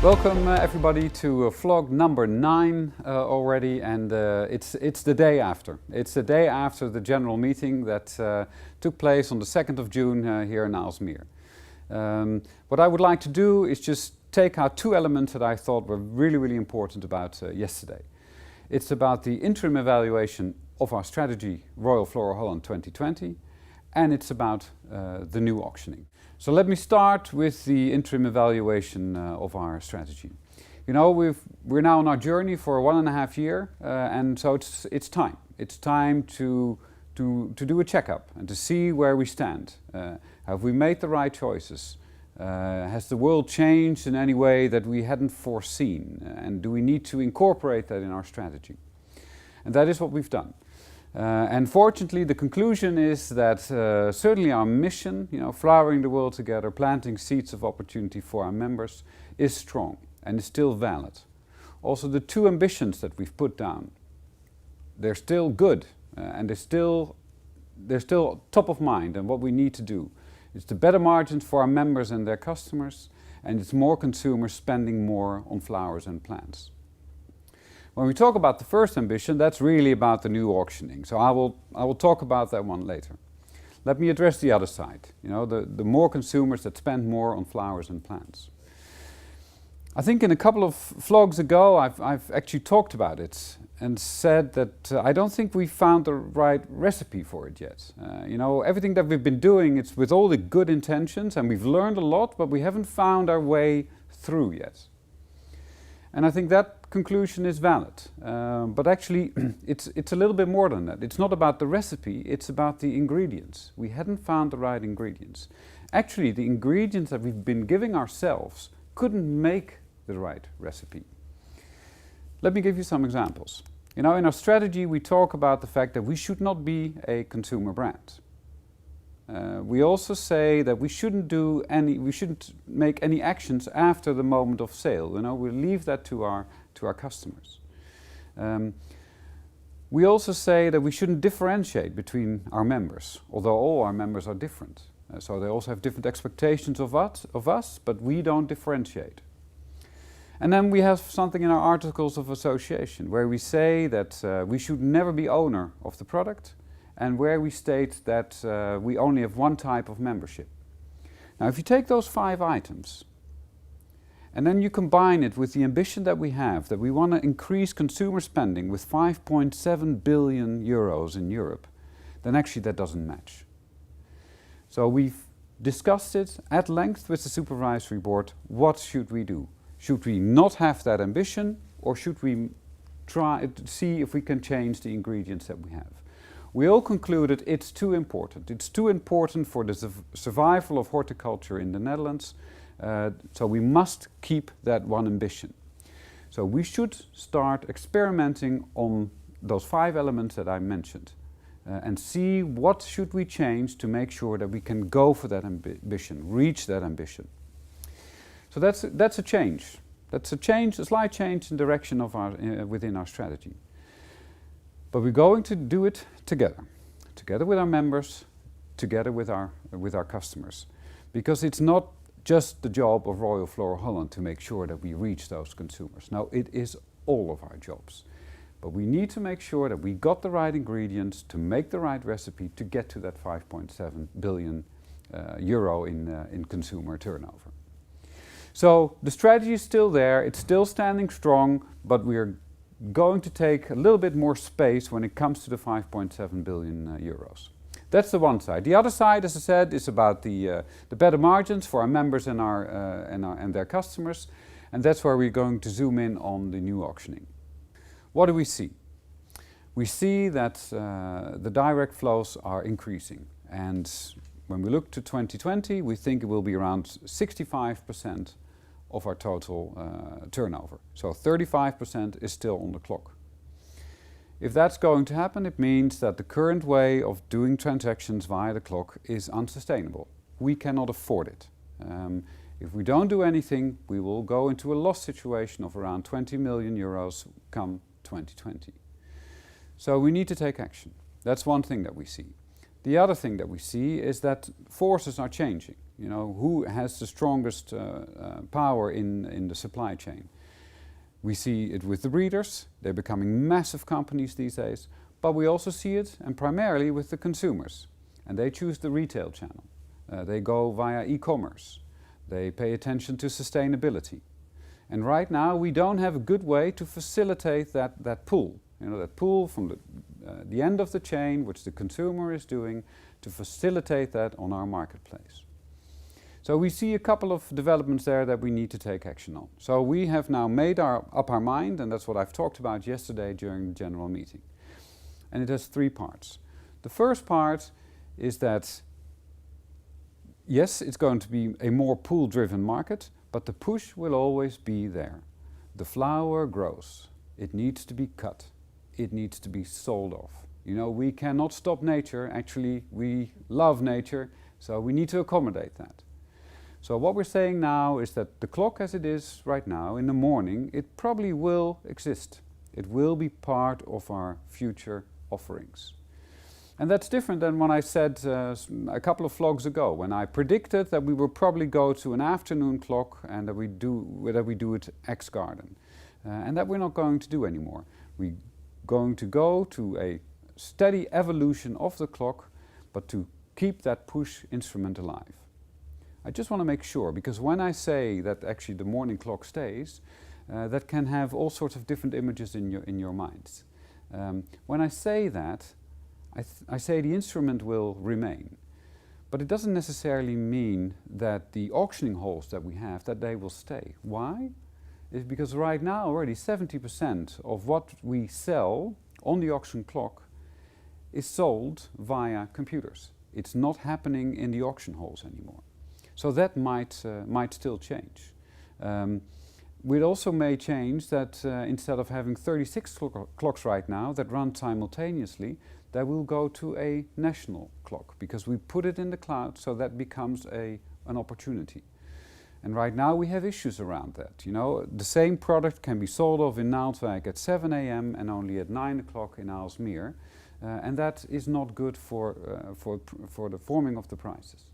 Welcome everybody to vlog number 9 already, and it's the day after. It's the day after the general meeting that took place on the 2nd of June here in Aalsmeer. What I would like to do is just take out two elements that I thought were really important about yesterday. It's about the interim evaluation of our strategy Royal FloraHolland 2020, and it's about the new auctioning. So let me start with the interim evaluation of our strategy. You know, we're now on our journey for 1.5 years, and so it's time. It's time to do a checkup and to see where we stand. Have we made the right choices? Has the world changed in any way that we hadn't foreseen? And do we need to incorporate that in our strategy? And that is what we've done. And fortunately, the conclusion is that certainly our mission, you know, flowering the world together, planting seeds of opportunity for our members, is strong and is still valid. Also, the two ambitions that we've put down, they're still good and they're still top of mind and what we need to do. It's the better margins for our members and their customers, and it's more consumers spending more on flowers and plants. When we talk about the first ambition, that's really about the new auctioning. So I will talk about that one later. Let me address the other side, you know, the more consumers that spend more on flowers and plants. I think in a couple of vlogs ago I've actually talked about it and said that I don't think we found the right recipe for it yet. You know, everything that we've been doing, it's with all the good intentions and we've learned a lot, but we haven't found our way through yet. And I think that conclusion is valid, but actually it's a little bit more than that. It's not about the recipe, it's about the ingredients. We hadn't found the right ingredients. Actually, the ingredients that we've been giving ourselves couldn't make the right recipe. Let me give you some examples. You know, in our strategy we talk about the fact that we should not be a consumer brand. We also say that we shouldn't make any actions after the moment of sale. You know, we leave that to our customers. We also say that we shouldn't differentiate between our members, although all our members are different. So they also have different expectations of us, but we don't differentiate. And then we have something in our articles of association where we say that we should never be owner of the product, and where we state that we only have one type of membership. Now, if you take those 5 items and then you combine it with the ambition that we have, that we want to increase consumer spending with 5.7 billion euros in Europe, then actually that doesn't match. So we've discussed it at length with the supervisory board. What should we do? Should we not have that ambition, or should we try to see if we can change the ingredients that we have? We all concluded it's too important. It's too important for the survival of horticulture in the Netherlands, so we must keep that one ambition. So we should start experimenting on those 5 elements that I mentioned and see what should we change to make sure that we can go for that ambition, reach that ambition. So that's a change. That's a slight change in direction of within our strategy. But we're going to do it together with our members, together with our customers. Because it's not just the job of Royal FloraHolland to make sure that we reach those consumers. No, it is all of our jobs. But we need to make sure that we got the right ingredients to make the right recipe to get to that 5.7 billion euro in consumer turnover. So the strategy is still there, it's still standing strong, but we're going to take a little bit more space when it comes to the 5.7 billion euros. That's the one side. The other side, as I said, is about the better margins for our members and their customers, and that's where we're going to zoom in on the new auctioning. What do we see? We see that the direct flows are increasing, and when we look to 2020, we think it will be around 65% of our total turnover. So 35% is still on the clock. If that's going to happen, it means that the current way of doing transactions via the clock is unsustainable. We cannot afford it. If we don't do anything, we will go into a loss situation of around 20 million euros come 2020. So we need to take action. That's one thing that we see. The other thing that we see is that forces are changing. You know, who has the strongest power in the supply chain? We see it with the breeders. They're becoming massive companies these days. But we also see it, and primarily with the consumers. And they choose the retail channel. They go via e-commerce. They pay attention to sustainability. And right now, we don't have a good way to facilitate that pull. You know, that pull from the end of the chain, which the consumer is doing, to facilitate that on our marketplace. So we see a couple of developments there that we need to take action on. So we have now made up our mind, and that's what I've talked about yesterday during the general meeting. And it has 3 parts. The first part is that, yes, it's going to be a more pull-driven market, but the push will always be there. The flower grows. It needs to be cut. It needs to be sold off. You know, we cannot stop nature. Actually, we love nature, so we need to accommodate that. So what we're saying now is that the clock as it is right now in the morning, it probably will exist. It will be part of our future offerings. And that's different than when I said a couple of vlogs ago, when I predicted that we will probably go to an afternoon clock and that we do it ex-garden. And that we're not going to do anymore. We're going to go to a steady evolution of the clock, but to keep that push instrument alive. I just want to make sure, because when I say that actually the morning clock stays, that can have all sorts of different images in your minds. When I say that, I say the instrument will remain. But it doesn't necessarily mean that the auctioning halls that we have, that they will stay. Why? It's because right now already 70% of what we sell on the auction clock is sold via computers. It's not happening in the auction halls anymore. So that might still change. We also may change that instead of having 36 clocks right now that run simultaneously, that will go to a national clock, because we put it in the cloud, so that becomes an opportunity. And right now we have issues around that. You know, the same product can be sold off in Naaldwijk at 7 a.m. and only at 9 o'clock in Aalsmeer, and that is not good for the forming of the prices.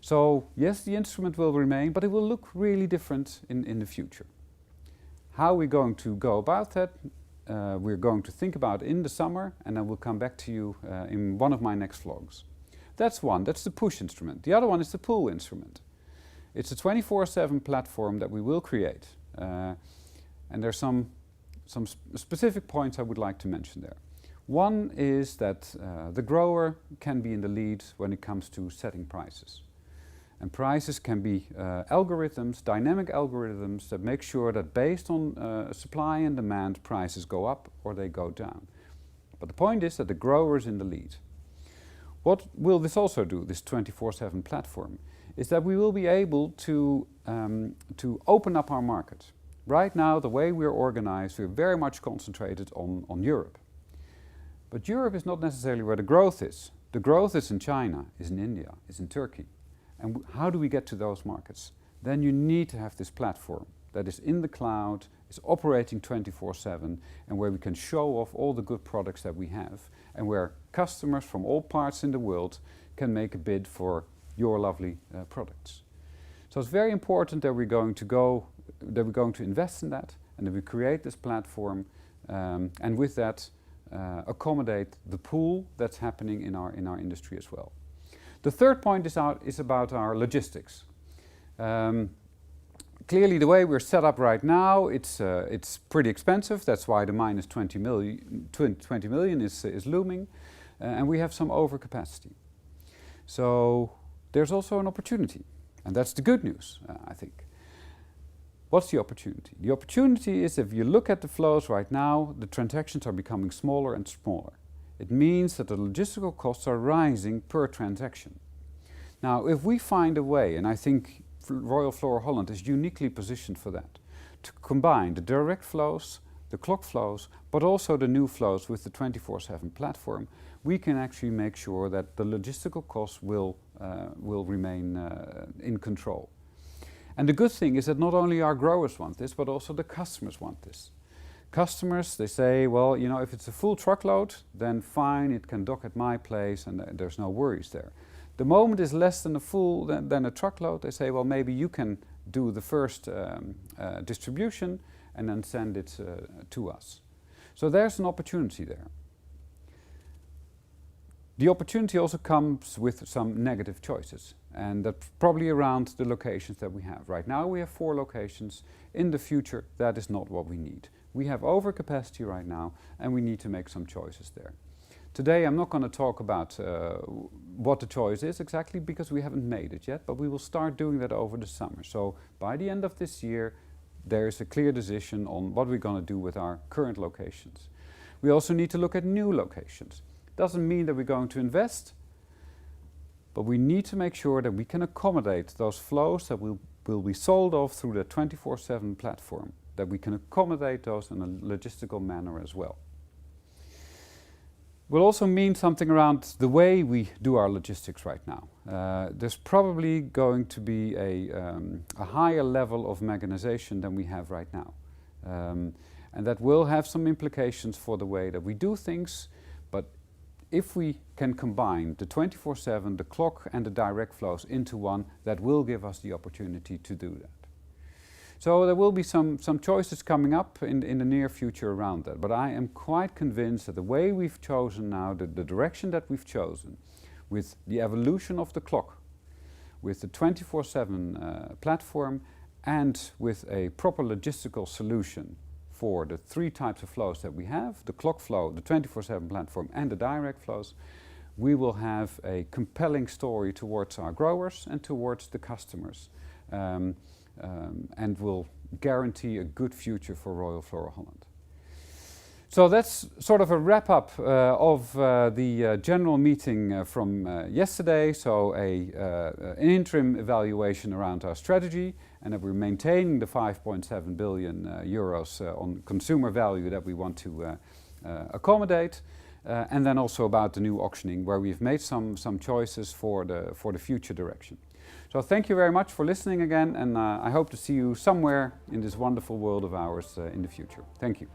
So yes, the instrument will remain, but it will look really different in the future. How we're going to go about that, we're going to think about in the summer, and I will come back to you in one of my next vlogs. That's one, that's the push instrument. The other one is the pull instrument. It's a 24/7 platform that we will create. And there's some specific points I would like to mention there. One is that the grower can be in the lead when it comes to setting prices. And prices can be algorithms, dynamic algorithms that make sure that based on supply and demand, prices go up or they go down. But the point is that the grower is in the lead. What will this also do, this 24/7 platform, is that we will be able to open up our market. Right now, the way we're organized, we're very much concentrated on Europe. But Europe is not necessarily where the growth is. The growth is in China, is in India, is in Turkey. And how do we get to those markets? Then you need to have this platform that is in the cloud, is operating 24/7, and where we can show off all the good products that we have, and where customers from all parts in the world can make a bid for your lovely products. So it's very important that we're going to invest in that, and that we create this platform, and with that accommodate the pool that's happening in our industry as well. The third point is about our logistics. Clearly, the way we're set up right now, it's pretty expensive. That's why the minus 20 million is looming, and we have some overcapacity. So there's also an opportunity, and that's the good news, I think. What's the opportunity? The opportunity is, if you look at the flows right now, the transactions are becoming smaller and smaller. It means that the logistical costs are rising per transaction. Now, if we find a way, and I think Royal FloraHolland is uniquely positioned for that, to combine the direct flows, the clock flows, but also the new flows with the 24/7 platform, we can actually make sure that the logistical costs will remain in control. And the good thing is that not only our growers want this, but also the customers want this. Customers, they say, well, you know, if it's a full truckload, then fine, it can dock at my place and there's no worries there. The moment is less than a truckload, they say, well, maybe you can do the first distribution and then send it to us. So there's an opportunity there. The opportunity also comes with some negative choices, and that's probably around the locations that we have. Right now we have 4 locations. In the future, that is not what we need. We have overcapacity right now, and we need to make some choices there. Today I'm not going to talk about what the choice is exactly, because we haven't made it yet, but we will start doing that over the summer. So by the end of this year, there is a clear decision on what we're going to do with our current locations. We also need to look at new locations. Doesn't mean that we're going to invest, but we need to make sure that we can accommodate those flows that will be sold off through the 24/7 platform, that we can accommodate those in a logistical manner as well. Will also mean something around the way we do our logistics right now. There's probably going to be a higher level of mechanization than we have right now. And that will have some implications for the way that we do things, but if we can combine the 24/7, the clock and the direct flows into one, that will give us the opportunity to do that. So there will be some choices coming up in the near future around that, but I am quite convinced that the way we've chosen now, the direction that we've chosen, with the evolution of the clock, with the 24/7 platform, and with a proper logistical solution for the 3 types of flows that we have, the clock flow, the 24/7 platform and the direct flows, we will have a compelling story towards our growers and towards the customers, and will guarantee a good future for Royal FloraHolland. So that's sort of a wrap-up of the general meeting from yesterday. So an interim evaluation around our strategy, and that we're maintaining the 5.7 billion euros on consumer value that we want to accommodate, and then also about the new auctioning, where we've made some choices for the future direction. So thank you very much for listening again, and I hope to see you somewhere in this wonderful world of ours in the future. Thank you.